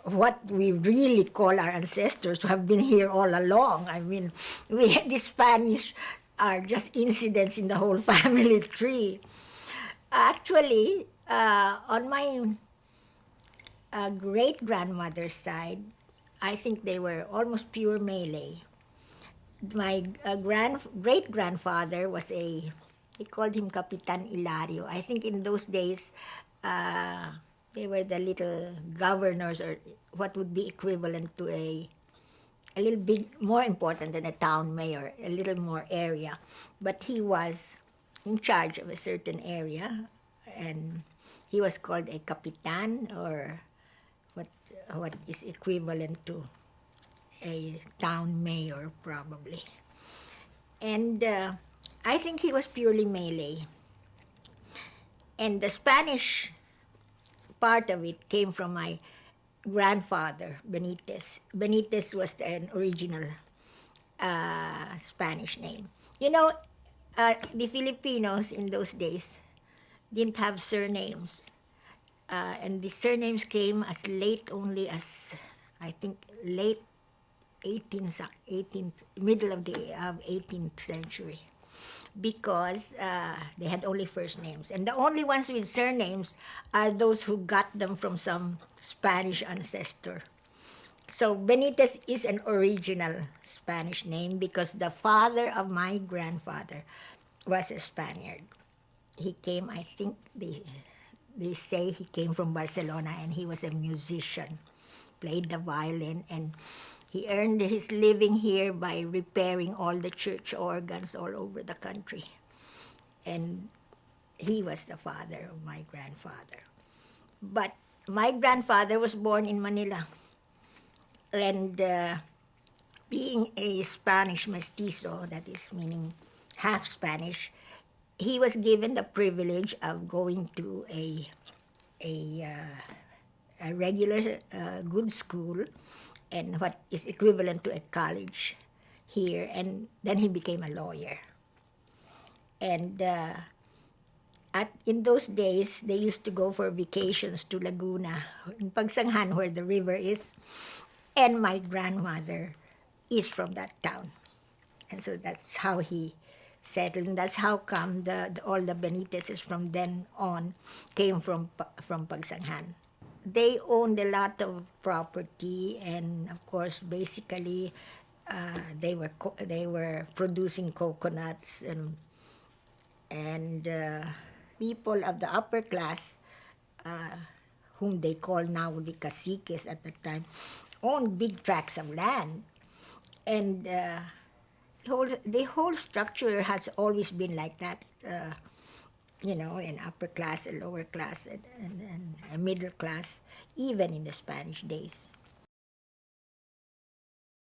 what we really call our ancestors who have been here all along. I mean, the Spanish are just incidents in the whole family tree. Actually, on my great-grandmother's side, I think they were almost pure Malay. My great-grandfather was he called him Capitan Hilario. I think in those days, they were the little governors, or what would be equivalent to a little big, more important than a town mayor, a little more area. But he was in charge of a certain area, and he was called a Capitan, or what is equivalent to a town mayor, probably. And I think he was purely Malay. And the Spanish part of it came from my grandfather, Benitez. Benitez was an original Spanish name. You know, the Filipinos in those days didn't have surnames. And the surnames came as late only as, I think, late 18th, middle of the 18th century, because they had only first names. And the only ones with surnames are those who got them from some Spanish ancestor. So Benitez is an original Spanish name because the father of my grandfather was a Spaniard. He came, I think they say he came from Barcelona, and he was a musician, played the violin, and he earned his living here by repairing all the church organs all over the country. And he was the father of my grandfather. But my grandfather was born in Manila. And being a Spanish mestizo, that is meaning half Spanish, he was given the privilege of going to a regular good school, and what is equivalent to a college here, and then he became a lawyer. And in those days, they used to go for vacations to Laguna, in Pagsanghan, where the river is, and my grandmother is from that town. And so that's how he settled, and that's how come all the Benitezes from then on came from Pagsanghan. They owned a lot of property, and of course, basically, they were producing coconuts, and people of the upper class, whom they call now the caciques at the time, owned big tracts of land, and the whole structure has always been like that. An upper class, a lower class, and a middle class, even in the Spanish days.